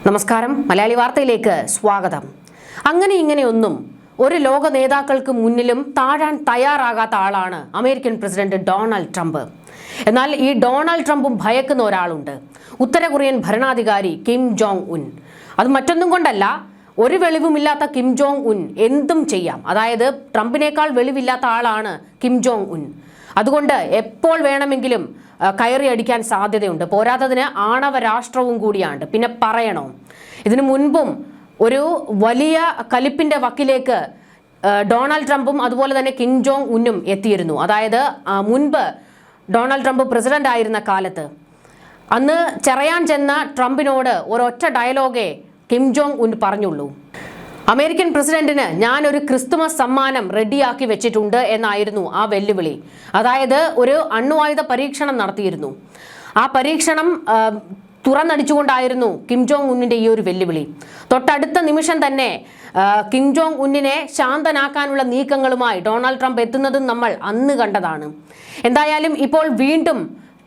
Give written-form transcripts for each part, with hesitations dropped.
നമസ്കാരം, മലയാളി വാർത്തയിലേക്ക് സ്വാഗതം. ഇങ്ങനെയൊന്നും ഒരു ലോക നേതാക്കൾക്ക് മുന്നിലും താഴാൻ തയ്യാറാകാത്ത ആളാണ് അമേരിക്കൻ പ്രസിഡന്റ് ഡൊണാൾഡ് ട്രംപ്. എന്നാൽ ഈ ഡൊണാൾഡ് ട്രംപും ഭയക്കുന്ന ഒരാളുണ്ട്, ഉത്തര കൊറിയൻ ഭരണാധികാരി കിം ജോങ് ഉൻ. അത് മറ്റൊന്നും കൊണ്ടല്ല, ഒരു വെളിവുമില്ലാത്ത കിം ജോങ് ഉൻ എന്തും ചെയ്യാം. അതായത് ട്രംപിനേക്കാൾ വെളിവില്ലാത്ത ആളാണ് കിം ജോങ് ഉൻ. അതുകൊണ്ട് എപ്പോൾ വേണമെങ്കിലും കയറി അടിക്കാൻ സാധ്യതയുണ്ട്. പോരാത്തതിന് ആണവ രാഷ്ട്രവും കൂടിയാണ്. പിന്നെ പറയണോ? ഇതിനു മുൻപും ഒരു വലിയ കലിപ്പിന്റെ വക്കിലേക്ക് ഡൊണാൾഡ് ട്രംപും അതുപോലെ തന്നെ കിം ജോങ് ഉന്നും എത്തിയിരുന്നു. അതായത് മുൻപ് ഡൊണാൾഡ് ട്രംപ് പ്രസിഡന്റ് ആയിരുന്ന കാലത്ത് അന്ന് ചെറയാൻ ചെന്ന ട്രംപിനോട് ഒരൊറ്റ ഡയലോഗേ കിം ജോങ് ഉൻ പറഞ്ഞുള്ളൂ. അമേരിക്കൻ പ്രസിഡന്റിന് ഞാനൊരു ക്രിസ്തുമസ് സമ്മാനം റെഡിയാക്കി വെച്ചിട്ടുണ്ട് എന്നായിരുന്നു ആ വെല്ലുവിളി. അതായത് ഒരു അണ്വായുധ പരീക്ഷണം നടത്തിയിരുന്നു. ആ പരീക്ഷണം തുറന്നടിച്ചുകൊണ്ടായിരുന്നു കിം ജോങ് ഉന്നിന്റെ ഈ ഒരു വെല്ലുവിളി. തൊട്ടടുത്ത നിമിഷം തന്നെ കിം ജോങ് ഉന്നിനെ ശാന്തനാക്കാനുള്ള നീക്കങ്ങളുമായി ഡൊണാൾഡ് ട്രംപ് എത്തുന്നതും നമ്മൾ അന്ന് കണ്ടതാണ്. എന്തായാലും ഇപ്പോൾ വീണ്ടും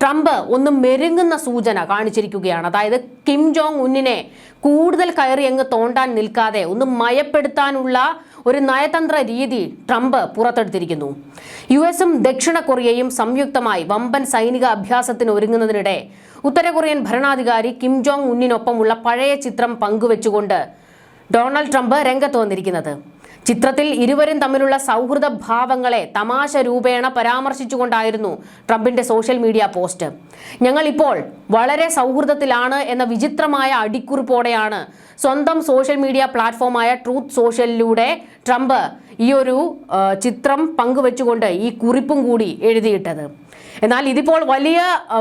ട്രംപ് ഒന്ന് മെരുങ്ങുന്ന സൂചന കാണിച്ചിരിക്കുകയാണ്. അതായത് കിം ജോങ് ഉന്നിനെ കൂടുതൽ കയറി അങ്ങ് തോണ്ടാൻ നിൽക്കാതെ ഒന്ന് മയപ്പെടുത്താനുള്ള ഒരു നയതന്ത്ര രീതി ട്രംപ് പുറത്തെടുത്തിരിക്കുന്നു. US-ഉം ദക്ഷിണ കൊറിയയും സംയുക്തമായി വമ്പൻ സൈനിക അഭ്യാസത്തിന് ഒരുങ്ങുന്നതിനിടെ ഉത്തര കൊറിയൻ ഭരണാധികാരി കിം ജോങ് ഉന്നിനൊപ്പമുള്ള പഴയ ചിത്രം പങ്കുവെച്ചുകൊണ്ട് ഡൊണാൾഡ് ട്രംപ് രംഗത്ത് വന്നിരിക്കുന്നത്. ചിത്രത്തിൽ ഇരുവരും തമ്മിലുള്ള സൗഹൃദ ഭാവങ്ങളെ തമാശ രൂപേണ പരാമർശിച്ചുകൊണ്ടായിരുന്നു ട്രംപിന്റെ സോഷ്യൽ മീഡിയ പോസ്റ്റ്. ഞങ്ങൾ ഇപ്പോൾ വളരെ സൗഹൃദത്തിലാണ് എന്ന വിചിത്രമായ അടിക്കുറിപ്പോടെയാണ് സ്വന്തം സോഷ്യൽ മീഡിയ പ്ലാറ്റ്ഫോമായ ട്രൂത്ത് സോഷ്യലിലൂടെ ട്രംപ് ഈ ഒരു ചിത്രം പങ്കുവെച്ചുകൊണ്ട് ഈ കുറിപ്പും കൂടി എഴുതിയിട്ടത്. എന്നാൽ ഇതിപ്പോൾ വലിയ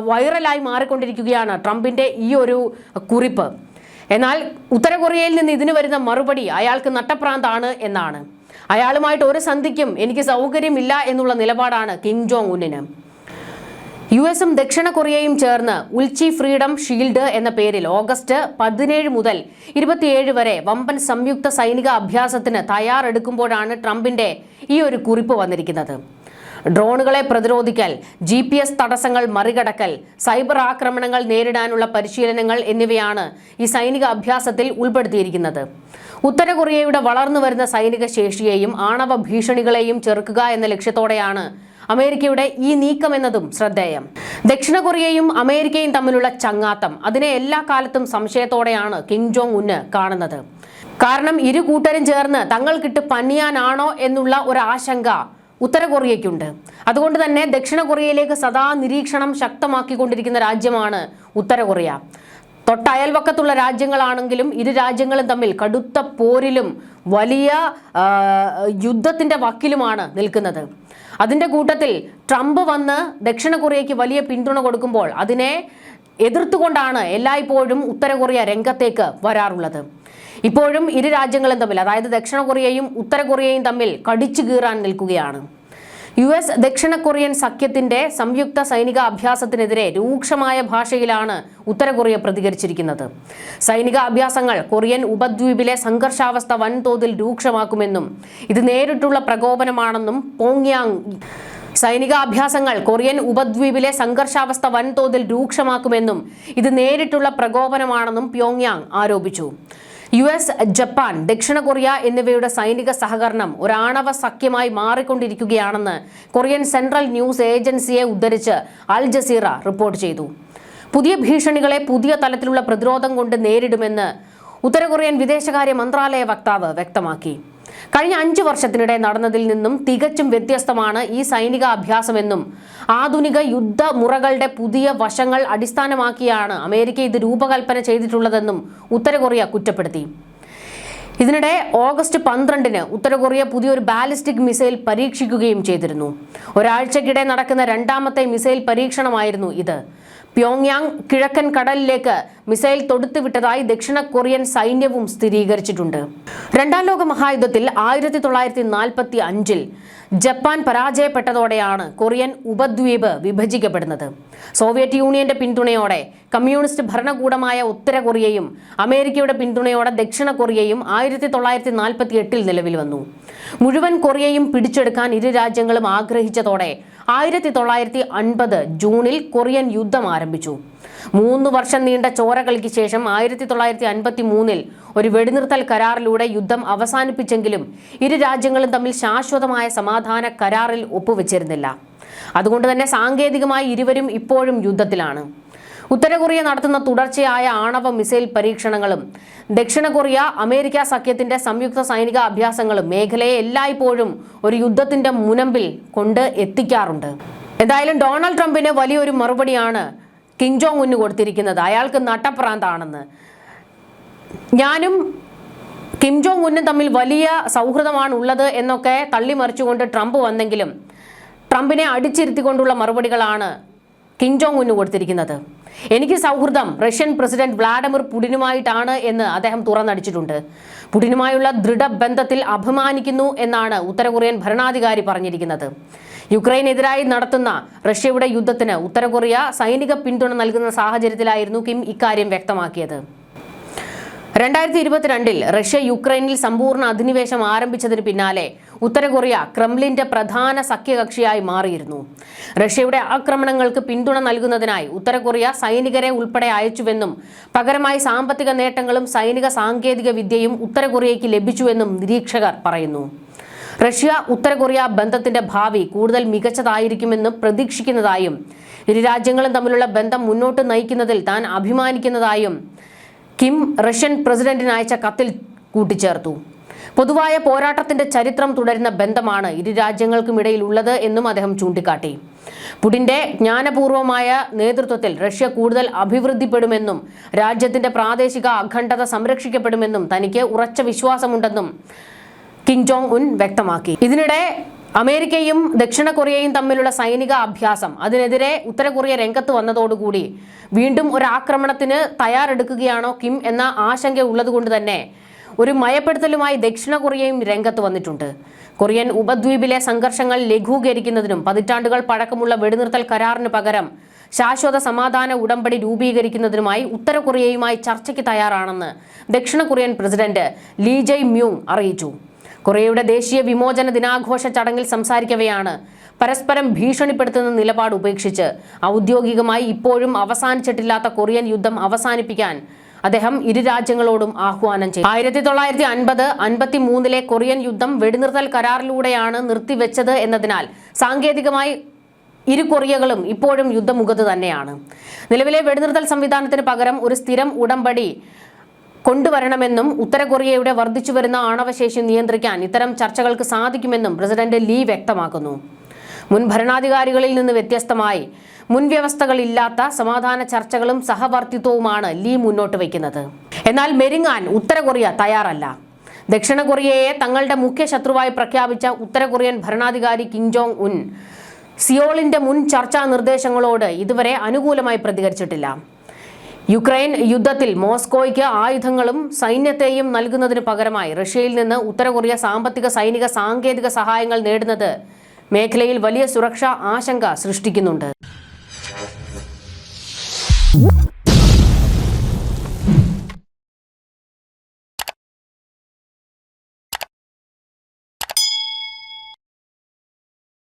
വൈറലായി മാറിക്കൊണ്ടിരിക്കുകയാണ് ട്രംപിന്റെ ഈ ഒരു കുറിപ്പ്. എന്നാൽ ഉത്തര കൊറിയയിൽ നിന്ന് ഇതിന് വരുന്ന മറുപടി അയാൾക്ക് നട്ടപ്രാന്താണ് എന്നാണ്. അയാളുമായിട്ട് ഒരു സന്ധിക്കും എനിക്ക് സൗകര്യമില്ല എന്നുള്ള നിലപാടാണ് കിം ജോങ് ഉന്നിന്. US-ഉം ദക്ഷിണ കൊറിയയും ചേർന്ന് ഉൽച്ചി ഫ്രീഡം ഷീൽഡ് എന്ന പേരിൽ ഓഗസ്റ്റ് 17 മുതൽ 27 വരെ വമ്പൻ സംയുക്ത സൈനിക അഭ്യാസത്തിന് തയ്യാറെടുക്കുമ്പോഴാണ് ട്രംപിന്റെ ഈ ഒരു കുറിപ്പ് വന്നിരിക്കുന്നത്. ഡ്രോണുകളെ പ്രതിരോധിക്കൽ, GPS തടസ്സങ്ങൾ മറികടക്കൽ, സൈബർ ആക്രമണങ്ങൾ നേരിടാനുള്ള പരിശീലനങ്ങൾ എന്നിവയാണ് ഈ സൈനിക അഭ്യാസത്തിൽ ഉൾപ്പെടുത്തിയിരിക്കുന്നത്. ഉത്തര കൊറിയയുടെ വളർന്നു വരുന്ന സൈനിക ശേഷിയെയും ആണവ ഭീഷണികളെയും ചെറുക്കുക എന്ന ലക്ഷ്യത്തോടെയാണ് അമേരിക്കയുടെ ഈ നീക്കം എന്നതും ശ്രദ്ധേയം. ദക്ഷിണ കൊറിയയും അമേരിക്കയും തമ്മിലുള്ള ചങ്ങാത്തം അതിനെ എല്ലാ കാലത്തും സംശയത്തോടെയാണ് കിം ജോങ് ഉന്ന് കാണുന്നത്. കാരണം ഇരു കൂട്ടരും ചേർന്ന് തങ്ങൾക്കിട്ട് പണിയാനാണോ എന്നുള്ള ഒരു ആശങ്ക ഉത്തര കൊറിയയ്ക്കുണ്ട്. അതുകൊണ്ട് തന്നെ ദക്ഷിണ കൊറിയയിലേക്ക് സദാ നിരീക്ഷണം ശക്തമാക്കിക്കൊണ്ടിരിക്കുന്ന രാജ്യമാണ് ഉത്തര കൊറിയ. തൊട്ടയൽവക്കത്തുള്ള രാജ്യങ്ങളാണെങ്കിലും ഇരു രാജ്യങ്ങളും തമ്മിൽ കടുത്ത പോരിലും വലിയ യുദ്ധത്തിന്റെ വക്കിലുമാണ് നിൽക്കുന്നത്. അതിന്റെ കൂട്ടത്തിൽ ട്രംപ് വന്ന് ദക്ഷിണ കൊറിയയ്ക്ക് വലിയ പിന്തുണ കൊടുക്കുമ്പോൾ അതിനെ എതിർത്തുകൊണ്ടാണ് എല്ലായ്പ്പോഴും ഉത്തര കൊറിയ രംഗത്തേക്ക് വരാറുള്ളത്. ഇപ്പോഴും ഇരു രാജ്യങ്ങളും തമ്മിൽ, അതായത് ദക്ഷിണ കൊറിയയും ഉത്തര കൊറിയയും തമ്മിൽ കടിച്ചു കീറാൻ നിൽക്കുകയാണ്. US ദക്ഷിണ കൊറിയൻ സഖ്യത്തിന്റെ സംയുക്ത സൈനിക അഭ്യാസത്തിനെതിരെ രൂക്ഷമായ ഭാഷയിലാണ് ഉത്തര കൊറിയ പ്രതികരിച്ചിരിക്കുന്നത്. സൈനിക അഭ്യാസങ്ങൾ കൊറിയൻ ഉപദ്വീപിലെ സംഘർഷാവസ്ഥ വൻതോതിൽ രൂക്ഷമാക്കുമെന്നും ഇത് നേരിട്ടുള്ള പ്രകോപനമാണെന്നും പോങ്യാങ് സൈനികാഭ്യാസങ്ങൾ കൊറിയൻ ഉപദ്വീപിലെ സംഘർഷാവസ്ഥ വൻതോതിൽ രൂക്ഷമാക്കുമെന്നും ഇത് നേരിട്ടുള്ള പ്രകോപനമാണെന്നും പ്യോങ്യാങ് ആരോപിച്ചു. US, ജപ്പാൻ, ദക്ഷിണ കൊറിയ എന്നിവയുടെ സൈനിക സഹകരണം ഒരു ആണവ സഖ്യമായി മാറിക്കൊണ്ടിരിക്കുകയാണെന്ന് കൊറിയൻ സെൻട്രൽ ന്യൂസ് ഏജൻസിയെ ഉദ്ധരിച്ച് അൽ ജസീറ റിപ്പോർട്ട് ചെയ്തു. പുതിയ ഭീഷണികളെ പുതിയ തലത്തിലുള്ള പ്രതിരോധം കൊണ്ട് നേരിടുമെന്ന് ഉത്തര കൊറിയൻ വിദേശകാര്യ മന്ത്രാലയ വക്താവ് വ്യക്തമാക്കി. കഴിഞ്ഞ 5 വർഷത്തിനിടെ നടന്നതിൽ നിന്നും തികച്ചും വ്യത്യസ്തമാണ് ഈ സൈനിക അഭ്യാസമെന്നും ആധുനിക യുദ്ധമുറകളുടെ പുതിയ വശങ്ങൾ അടിസ്ഥാനമാക്കിയാണ് അമേരിക്ക ഇത് രൂപകൽപ്പന ചെയ്തിട്ടുള്ളതെന്നും ഉത്തര കൊറിയ കുറ്റപ്പെടുത്തി. ഇതിനിടെ ഓഗസ്റ്റ് 12-ന് ഉത്തര കൊറിയ പുതിയൊരു ബാലിസ്റ്റിക് മിസൈൽ പരീക്ഷിക്കുകയും ചെയ്തിരുന്നു. ഒരാഴ്ചക്കിടെ നടക്കുന്ന രണ്ടാമത്തെ മിസൈൽ പരീക്ഷണമായിരുന്നു ഇത്. പ്യോങ്യാങ് കിഴക്കൻ കടലിലേക്ക് മിസൈൽ തൊടുത്തുവിട്ടതായി ദക്ഷിണ കൊറിയൻ സൈന്യവും സ്ഥിരീകരിച്ചിട്ടുണ്ട്. രണ്ടാം ലോക മഹായുദ്ധത്തിൽ 1945-ൽ ജപ്പാൻ പരാജയപ്പെട്ടതോടെയാണ് കൊറിയൻ ഉപദ്വീപ് വിഭജിക്കപ്പെടുന്നത്. സോവിയറ്റ് യൂണിയന്റെ പിന്തുണയോടെ കമ്മ്യൂണിസ്റ്റ് ഭരണകൂടമായ ഉത്തര കൊറിയയും അമേരിക്കയുടെ പിന്തുണയോടെ ദക്ഷിണ കൊറിയയും 1948-ൽ നിലവിൽ വന്നു. മുഴുവൻ കൊറിയയും പിടിച്ചെടുക്കാൻ ഇരു രാജ്യങ്ങളും ആഗ്രഹിച്ചതോടെ 1950 ജൂണിൽ കൊറിയൻ യുദ്ധം ആരംഭിച്ചു. 3 വർഷം നീണ്ട ചോരകളിക്ക് ശേഷം 1953 ഒരു വെടിനിർത്തൽ കരാറിലൂടെ യുദ്ധം അവസാനിപ്പിച്ചെങ്കിലും ഇരു രാജ്യങ്ങളും തമ്മിൽ ശാശ്വതമായ സമാധാന കരാറിൽ ഒപ്പുവെച്ചിരുന്നില്ല. അതുകൊണ്ട് തന്നെ സാങ്കേതികമായി ഇരുവരും ഇപ്പോഴും യുദ്ധത്തിലാണ്. ഉത്തര കൊറിയ നടത്തുന്ന തുടർച്ചയായ ആണവ മിസൈൽ പരീക്ഷണങ്ങളും ദക്ഷിണ കൊറിയ അമേരിക്ക സഖ്യത്തിന്റെ സംയുക്ത സൈനിക അഭ്യാസങ്ങളും മേഖലയെ എല്ലായ്പ്പോഴും ഒരു യുദ്ധത്തിന്റെ മുനമ്പിൽ കൊണ്ട് എത്തിക്കാറുണ്ട്. എന്തായാലും ഡൊണാൾഡ് ട്രംപിന് വലിയൊരു മറുപടിയാണ് കിം ജോങ് ഉന്ന് കൊടുത്തിരിക്കുന്നത്. അയാൾക്ക് നട്ടപ്രാന്താണെന്ന്. ഞാനും കിം ജോങ് ഉന്നും തമ്മിൽ വലിയ സൗഹൃദമാണ് ഉള്ളത് എന്നൊക്കെ തള്ളിമറിച്ചുകൊണ്ട് ട്രംപ് വന്നെങ്കിലും ട്രംപിനെ അടിച്ചിരുത്തിക്കൊണ്ടുള്ള മറുപടികളാണ് കിം ജോങ് ഉന്ന് കൊടുത്തിരിക്കുന്നത്. എനിക്ക് സൗഹൃദം റഷ്യൻ പ്രസിഡന്റ് വ്ളാഡിമിർ പുടിനുമായിട്ടാണ് എന്ന് അദ്ദേഹം തുറന്നടിച്ചിട്ടുണ്ട്. പുടിനുമായുള്ള ദൃഢബന്ധത്തിൽ അഭിമാനിക്കുന്നു എന്നാണ് ഉത്തര കൊറിയൻ ഭരണാധികാരി പറഞ്ഞിരിക്കുന്നത്. യുക്രൈനെതിരായി നടത്തുന്ന റഷ്യയുടെ യുദ്ധത്തിന് ഉത്തര കൊറിയ സൈനിക പിന്തുണ നൽകുന്ന സാഹചര്യത്തിലായിരുന്നു കിം ഇക്കാര്യം വ്യക്തമാക്കിയത്. 2022 റഷ്യ യുക്രൈനിൽ സമ്പൂർണ്ണ അധിനിവേശം ആരംഭിച്ചതിന് പിന്നാലെ ഉത്തര കൊറിയ ക്രെംലിന്റെ പ്രധാന സഖ്യകക്ഷിയായി മാറിയിരുന്നു. റഷ്യയുടെ ആക്രമണങ്ങൾക്ക് പിന്തുണ നൽകുന്നതിനായി ഉത്തര കൊറിയ സൈനികരെ ഉൾപ്പെടെ അയച്ചുവെന്നും പകരമായി സാമ്പത്തിക നേട്ടങ്ങളും സൈനിക സാങ്കേതിക വിദ്യയും ഉത്തര കൊറിയയ്ക്ക് ലഭിച്ചുവെന്നും നിരീക്ഷകർ പറയുന്നു. റഷ്യ ഉത്തര കൊറിയ ബന്ധത്തിന്റെ ഭാവി കൂടുതൽ മികച്ചതായിരിക്കുമെന്ന് പ്രതീക്ഷിക്കുന്നതായും ഇരു രാജ്യങ്ങളും തമ്മിലുള്ള ബന്ധം മുന്നോട്ട് നയിക്കുന്നതിൽ താൻ അഭിമാനിക്കുന്നതായും കിം റഷ്യൻ പ്രസിഡന്റിന് അയച്ച കത്തിൽ കൂട്ടിച്ചേർത്തു. പൊതുവായ പോരാട്ടത്തിന്റെ ചരിത്രം തുടരുന്ന ബന്ധമാണ് ഇരു രാജ്യങ്ങൾക്കുമിടയിലുള്ളത് എന്നും അദ്ദേഹം ചൂണ്ടിക്കാട്ടി. പുടിന്റെ ജ്ഞാനപൂർവമായ നേതൃത്വത്തിൽ റഷ്യ കൂടുതൽ അഭിവൃദ്ധിപ്പെടുമെന്നും രാജ്യത്തിന്റെ പ്രാദേശിക അഖണ്ഡത സംരക്ഷിക്കപ്പെടുമെന്നും തനിക്ക് ഉറച്ച വിശ്വാസമുണ്ടെന്നും കിം ജോങ് ഉൻ വ്യക്തമാക്കി. ഇതിനിടെ അമേരിക്കയും ദക്ഷിണ കൊറിയയും തമ്മിലുള്ള സൈനിക അഭ്യാസം, അതിനെതിരെ ഉത്തര കൊറിയ രംഗത്ത് വന്നതോടുകൂടി വീണ്ടും ഒരു ആക്രമണത്തിന് തയ്യാറെടുക്കുകയാണോ കിം എന്ന ആശങ്ക ഉള്ളതുകൊണ്ട് തന്നെ ഒരു മയപ്പെടുത്തലുമായി ദക്ഷിണ കൊറിയയും രംഗത്ത് വന്നിട്ടുണ്ട്. കൊറിയൻ ഉപദ്വീപിലെ സംഘർഷങ്ങൾ ലഘൂകരിക്കുന്നതിനും പതിറ്റാണ്ടുകൾ പഴക്കമുള്ള വെടിനിർത്തൽ കരാറിന് പകരം ശാശ്വത സമാധാന ഉടമ്പടി രൂപീകരിക്കുന്നതിനുമായി ഉത്തര കൊറിയയുമായി ചർച്ചയ്ക്ക് തയ്യാറാണെന്ന് ദക്ഷിണ കൊറിയൻ പ്രസിഡന്റ് ലീ ജയ് മ്യൂങ് അറിയിച്ചു. കൊറിയയുടെ ദേശീയ വിമോചന ദിനാഘോഷ ചടങ്ങിൽ സംസാരിക്കവെയാണ് പരസ്പരം ഭീഷണിപ്പെടുത്തുന്ന നിലപാട് ഉപേക്ഷിച്ച് ഔദ്യോഗികമായി ഇപ്പോഴും അവസാനിച്ചിട്ടില്ലാത്ത കൊറിയൻ യുദ്ധം അവസാനിപ്പിക്കാൻ അദ്ദേഹം ഇരു രാജ്യങ്ങളോടും ആഹ്വാനം ചെയ്തു. 1953 കൊറിയൻ യുദ്ധം വെടിനിർത്തൽ കരാറിലൂടെയാണ് നിർത്തിവെച്ചത് എന്നതിനാൽ സാങ്കേതികമായി ഇരു കൊറിയകളും ഇപ്പോഴും യുദ്ധമുഖത്ത് തന്നെയാണ്. നിലവിലെ വെടിനിർത്തൽ സംവിധാനത്തിന് പകരം ഒരു സ്ഥിരം ഉടമ്പടി കൊണ്ടുവരണമെന്നും ഉത്തര കൊറിയയുടെ വർദ്ധിച്ചുവരുന്ന ആണവശേഷി നിയന്ത്രിക്കാൻ ഇത്തരം ചർച്ചകൾക്ക് സാധിക്കുമെന്നും പ്രസിഡന്റ് ലീ വ്യക്തമാക്കുന്നു. മുൻ ഭരണാധികാരികളിൽ നിന്ന് വ്യത്യസ്തമായി മുൻവ്യവസ്ഥകളില്ലാത്ത സമാധാന ചർച്ചകളും സഹവർത്തിത്വവുമാണ് ലീ മുന്നോട്ട് വയ്ക്കുന്നത്. എന്നാൽ മെരുങ്ങാൻ ഉത്തര കൊറിയ തയ്യാറല്ല. ദക്ഷിണ കൊറിയയെ തങ്ങളുടെ മുഖ്യ ശത്രുവായി പ്രഖ്യാപിച്ച ഉത്തര കൊറിയൻ ഭരണാധികാരി കിം ജോങ് ഉൻ സിയോളിന്റെ മുൻ ചർച്ചാ നിർദ്ദേശങ്ങളോട് ഇതുവരെ അനുകൂലമായി പ്രതികരിച്ചിട്ടില്ല. യുക്രൈൻ യുദ്ധത്തിൽ മോസ്കോയ്ക്ക് ആയുധങ്ങളും സൈന്യത്തെയും നൽകുന്നതിന് പകരമായി റഷ്യയിൽ നിന്ന് ഉത്തര കൊറിയ സാമ്പത്തിക സൈനിക സാങ്കേതിക സഹായങ്ങൾ നേടുന്നത് മേഖലയിൽ വലിയ സുരക്ഷാ ആശങ്ക സൃഷ്ടിക്കുന്നുണ്ട്.